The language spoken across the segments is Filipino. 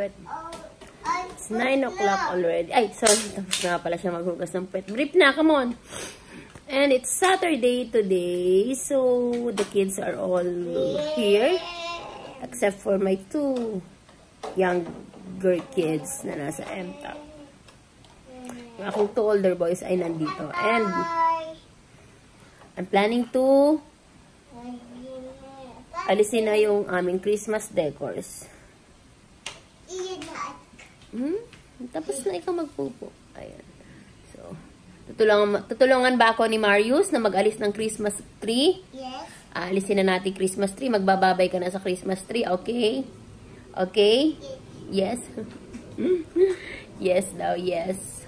puwet. It's 9 o'clock already. Ay, sorry. Tapos na pala siya maghugas ng puwet. Brief na, come on. And it's Saturday today. So, the kids are all here. Except for my 2 younger kids na nasa MTAP. Yung akong 2 older boys ay nandito. And I'm planning to alisin na yung aming Christmas decors. Tapos na ikaw magpupo. Ayan. So, tutulungan ba ako ni Marius na mag-alis ng Christmas tree? Yes. Alisin na natin Christmas tree. Magbababay ka na sa Christmas tree. Okay? Okay? Yes? Yes daw, yes.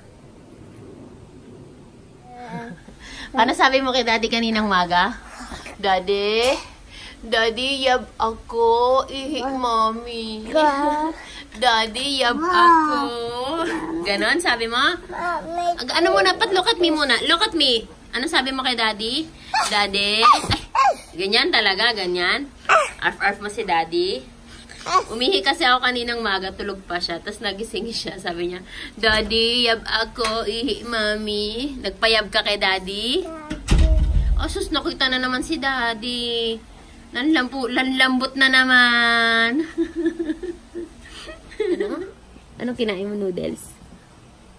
Paano sabi mo kay Daddy kaninang maga? Daddy? Daddy, yab ako. Ihi, Mommy. Daddy, yab ako. Ganon, sabi mo? Ano muna? Look at me muna. Look at me. Ano sabi mo kay Daddy? Daddy? Ay, ganyan talaga, ganyan. Arf-arf mo si Daddy. Umihi kasi ako kaninang maga, tulog pa siya. Tapos nagising siya, sabi niya, Daddy, yab ako, ihi, Mommy. Nagpayab ka kay Daddy? Oh, sus, nakita na naman si Daddy. Lanlambot na naman. Ano? Anong kinain mo, noodles?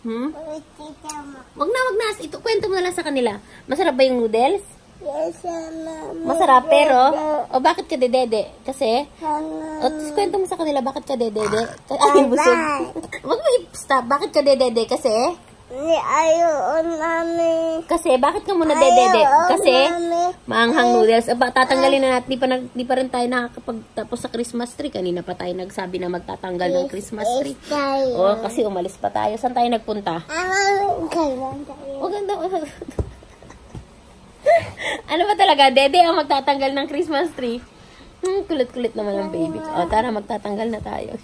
Wag na. Ito, kwento mo na lang sa kanila. Masarap ba yung noodles? Yes, Masarap, pero, bakit ka dedede? Kasi, kwento mo sa kanila, bakit ka dedede? Ay, busog. Wag mo i-stop. Bakit ka dedede? Kasi, ayaw namin. Kasi, bakit ka muna dedede? Kasi, maanghang noodles. Tatanggalin na natin. Di pa rin tayo nakakapagtapos sa Christmas tree. Kanina pa tayo nagsabi na magtatanggal ng Christmas tree. Oh, kasi umalis pa tayo. Saan tayo nagpunta? Ano ba talaga? Dede ang magtatanggal ng Christmas tree. Kulit-kulit naman ang baby. O, tara, magtatanggal na tayo.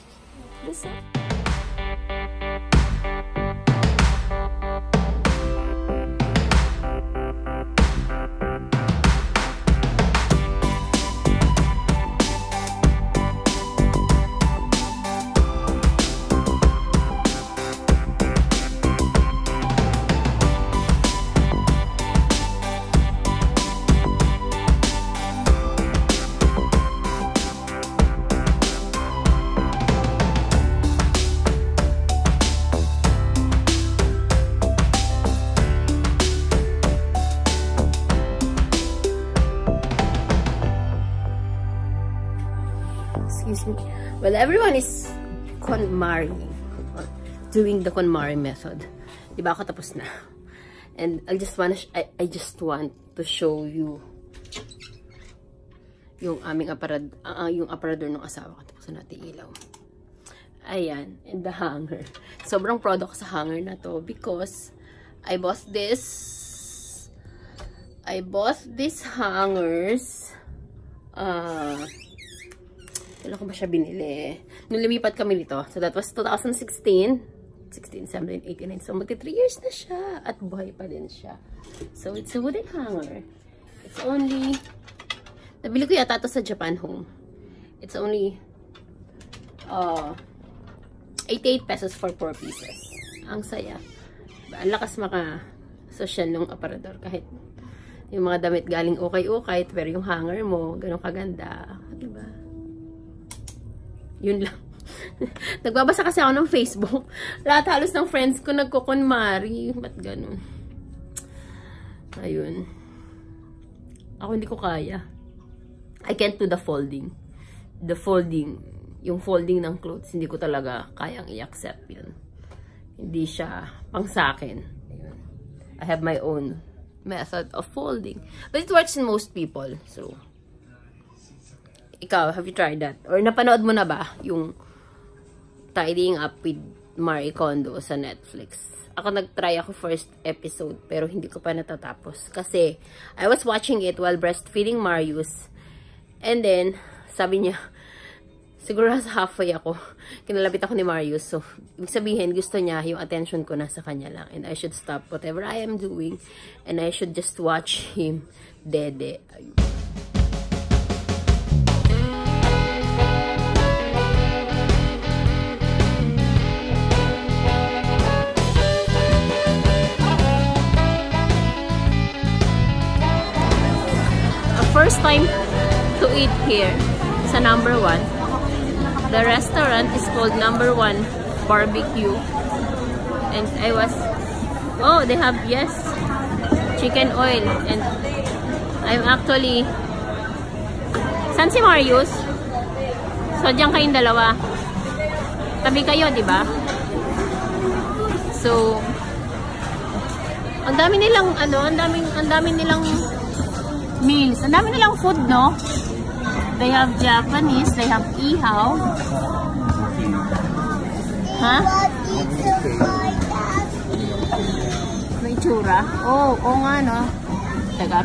Well, everyone is KonMari, doing the KonMari method. Diba ako tapos na? And I just want to show you yung aming yung aparador ng asawa ko. Tapos natin ilaw. Ayan, and the hanger. Sobrang proud ako sa hanger na to because I bought these hangers. Kailan ko ba siya binili? Nung lumipat kami nito. So, that was 2016. 16, 17, 89. So, magti 3 years na siya. At buhay pa din siya. So, it's a wooden hanger. It's only... Nabili ko yata ito sa Japan Home. It's only... 88 pesos for 4 pieces. Ang saya. Ang lakas maka-social ng aparador. Kahit yung mga damit galing okay-okay. Pero yung hanger mo, ganun kaganda. Diba? Yun lang. Nagbabasa kasi ako ng Facebook. Lahat halos ng friends ko nagko-KonMari. Ba't ganun? Ayun. Ako hindi ko kaya. I can't do the folding. The folding. Yung folding ng clothes, hindi ko talaga kayang i-accept yun. Hindi siya pang sakin. Ayun. I have my own method of folding. But it works in most people. So, ikaw, have you tried that? Or napanood mo na ba yung Tidying Up with Marie Kondo sa Netflix? Ako nag-try ako first episode pero hindi ko pa natatapos. Kasi I was watching it while breastfeeding Marius. And then, sabi niya, siguro sa halfway ako, kinalapit ako ni Marius. So, ibig sabihin, gusto niya yung attention ko nasa kanya lang. And I should stop whatever I am doing. And I should just watch him dede. Ayun. first time to eat here sa number 1. The restaurant is called Number 1 Barbecue. And I was, oh, they have, yes, chicken oil. And I'm actually, saan si Marius? So, diyan kayong dalawa. Tabi kayo, di ba? So, ang dami nilang, ang dami nilang meals. Ang dami nilang food, no? They have Japanese, they have ihaw. Ha? May tsura? Oo nga, no? Teka,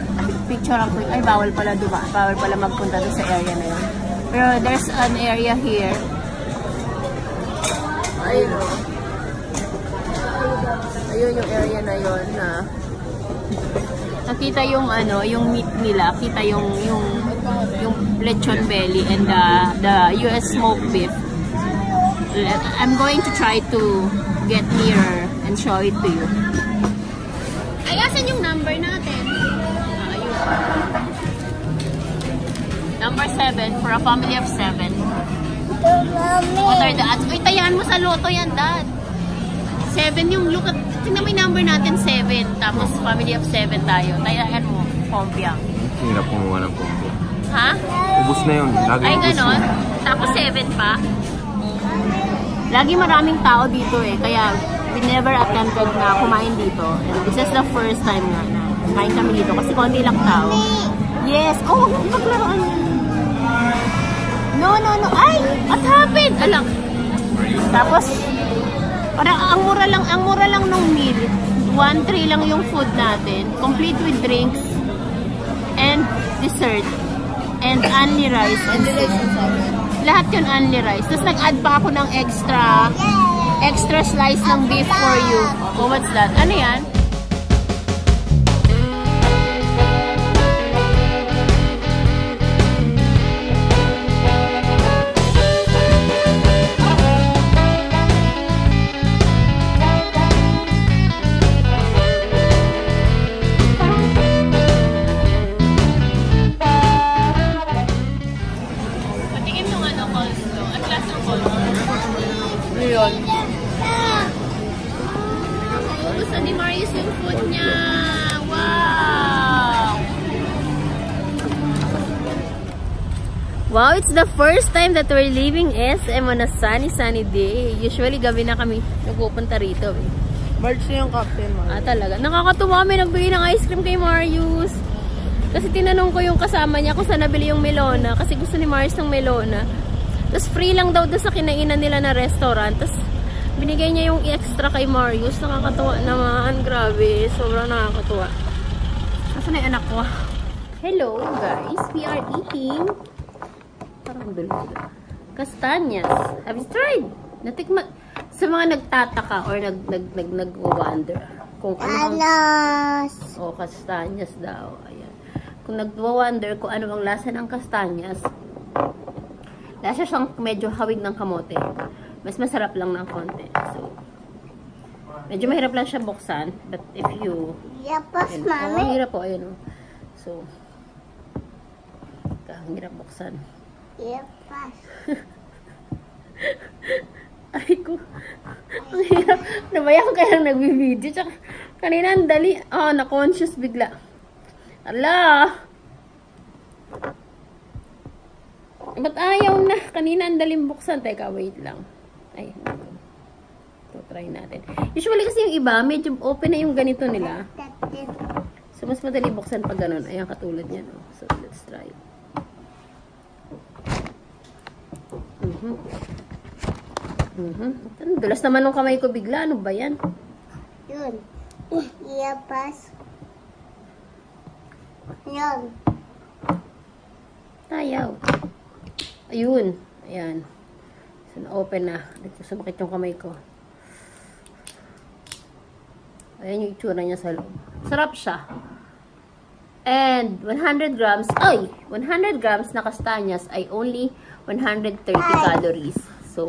picture ako. Ay, bawal pala, diba? Bawal pala magpunta doon sa area na yun. Pero there's an area here. Ayun, o. Ayun yung area na yun, na nakita yung yung meat nila, kita yung lechon belly and the US smoked beef. I'm going to try to get nearer and show it to you. Ay, asan yung number natin? Ayun. Number 7 for a family of 7. What are the ads? Uy, tayaan mo sa loto yan, Dad. 7 yung look at, tingnan mo yung number natin, 7. Tapos family of 7 tayo. Tayaan mo, Pompiang. Hirap kumuha ng combo. Ha? Ubus na yun. Lagi ay, ubus ganon? yun. Tapos 7 pa? Lagi maraming tao dito eh. Kaya, we never attempted na kumain dito. And this is the first time nga na kumain kami dito. Kasi konti lang tao. Yes! Oh, maglaruan yan. No. Ay! What happened? Alam. Tapos, parang ang mura lang nung meal. 1-3 lang yung food natin. Complete with drinks and dessert. And only rice. And lahat yun only rice. Tapos nag-add pa ako ng extra slice ng beef for you. Oh, what's that? Ano yan? Gusto ni Marius yung food niya. Wow! Wow, it's the first time that we're leaving SM on a sunny day. Usually, gabi na kami nagpupunta rito. Eh. March na yung captain, Marius. Ah, talaga. Nakakatuwa, may nagbili ng ice cream kay Marius. Kasi tinanong ko yung kasama niya kung saan nabili yung melona. Kasi gusto ni Marius ng melona. Tapos free lang daw doon sa kinainan nila na restaurant. Tapos binigay niya yung extra kay Marius. Nakakatuwa naman. Grabe. Sobrang nakakatuwa. Nasaan na yung anak ko? Hello guys. We are eating parang dulo-dulo. Kastanyas. Have you tried? Natikman. Sa mga nagtataka or nag-wonder kung ano ang kastanyas daw. Ayan. Kung nag-wonder kung ano ang lasa ng kastanyas, lasa siyang medyo hawig ng kamote. Mas masarap lang ng konti. So, medyo mahirap lang siya buksan. But if you... Yapas, ayun, Mami. ang hirap po, ayun. So, ang hirap buksan. Yapas. Ay ko. Ang hirap. Nabayang ka lang nagbibideo. Tsaka, kanina ang dali. Na-conscious bigla. Ala! Ba't ayaw na? Kanina ang daling buksan. Teka, wait lang. Ay, ito, try natin. Usually kasi yung iba, medyo open na yung ganito nila. So, mas madali buksan pag ganun. Ayan, katulad yan. Oh. So, let's try. Ang dulas naman ng kamay ko bigla. Ano ba yan? Yun. Yapas. Yun. Ayaw. Ayun. Ayan. So, na-open na. Dito sumakit yung kamay ko. Ayan yung itsura niya sa loob. Sarap siya. And 100 grams, 100 grams na kastanyas ay only 130 calories. So,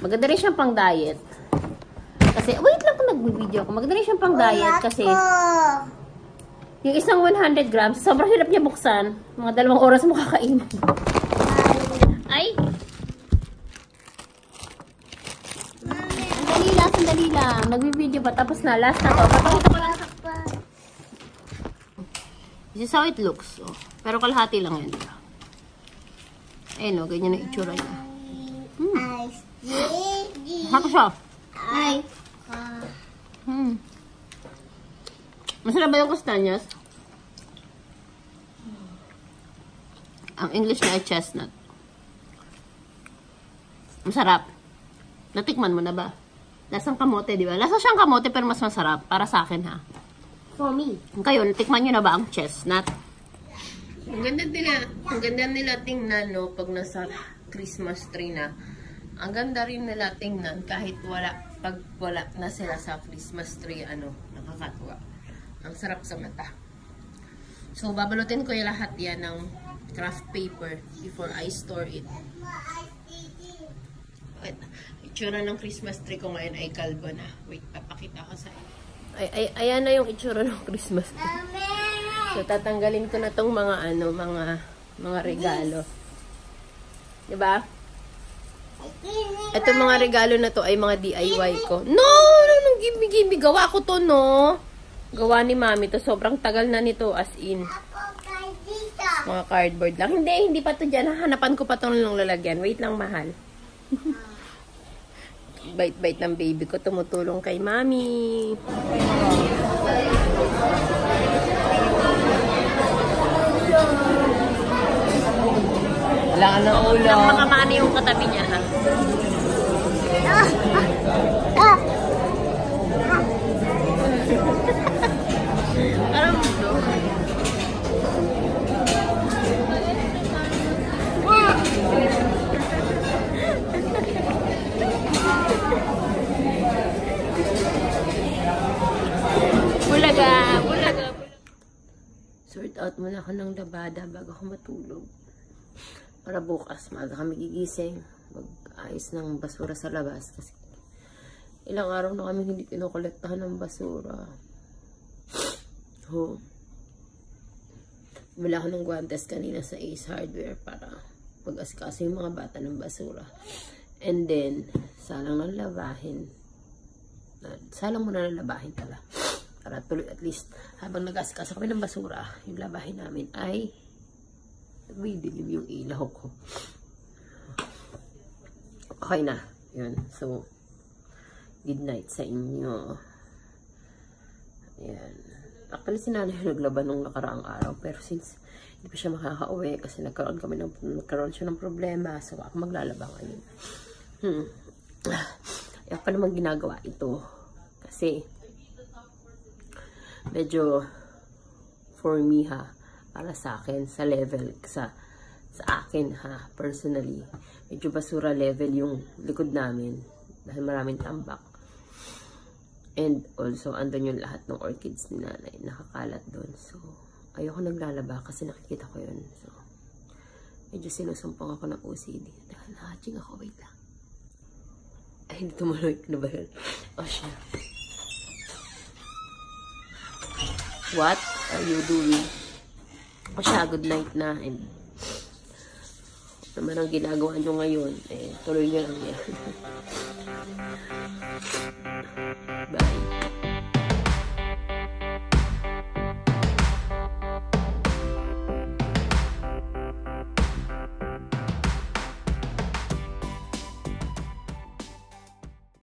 maganda rin siyang pang diet. Kasi, wait lang kung nag-video ko. Maganda rin siyang pang diet kasi Yung isang 100 grams, sobrang hirap niya buksan. Mga 2 oras mo kakainin. Ay! Sandali lang. Nagbi-video pa. Tapos na. Last na to. Papakita ko lang. This is how it looks. Oh. Pero kalahati lang yan. Diba? Ayun o. Ganyan ang itsura niya. Hako siya. Masarap ba yung kastanyas? Ang English na ay chestnut. Masarap. Natikman mo na ba? Lasang kamote, di ba? Lasa siyang kamote pero mas masarap. Para sa akin, ha? For me. Kayo, natikman nyo na ba ang chestnut? Ang ganda nila tingnan, no? Pag nasa Christmas tree na. Ang ganda rin nila tingnan kahit pag wala na sila sa Christmas tree, nakakatuwa. Ang sarap sa mata. So, babalutin ko yung lahat yan ng craft paper before I store it. Wait, itsura ng Christmas tree ko ngayon ay kalbo na. Wait, papakita ko sa ayan na yung itsura ng Christmas tree. So, tatanggalin ko na tong mga mga regalo. Diba? Itong mga regalo na to ay mga DIY ko. No, gimme. Gawa ko to, no? Gawa ni Mami to. Sobrang tagal na nito, as in. Mga cardboard lang. Hindi pa to dyan. Hanapan ko pa itong lalagyan. Wait lang, mahal. Bait-bait ng baby ko. Tumutulong kay Mami. Wala ka ng ulo. Makamani yung katabi niya, ha? Parang mundo. Bulaga. Sort out muna ako ng labada bago ako matulog. Para bukas, maaga kami gigising. Mag-ayos ng basura sa labas. Kasi ilang araw na kami hindi kinokolektahan ng basura. Wala ako ng guantes kanina sa Ace Hardware para mag-asikaso yung mga bata ng basura. And then, salang nang labahin. Salang muna nang labahin pala. Para tuloy at least, habang nag-asikaso kami ng basura, yung labahin namin ay dilim yung ilaw ko. Okay na. Yun. So, good night sa inyo. Ayan. Actually, si nanay naglaban nung nakaraang araw. Pero since hindi pa siya makaka-uwi kasi nagkaroon siya ng problema. So, ako maglalaba ngayon. Kaya pa naman ginagawa ito. Kasi, medyo for me, ha, para sa akin, sa level, sa akin, ha, personally, medyo basura level yung likod namin. Dahil maraming tambak. And also, andun yung lahat ng orchids ni nanay. Nakakalat doon. So, ayoko naglalaba kasi nakikita ko yun. So, medyo sinusumpong ako ng OCD. Dahil nakaching ako. Wait lang. Ay, hindi tumuloy. Ano ba yun? Oh, siya. What are you doing? O siya, good night na. And, naman ang ginagawa nyo ngayon. Eh, tuloy nyo lang yan.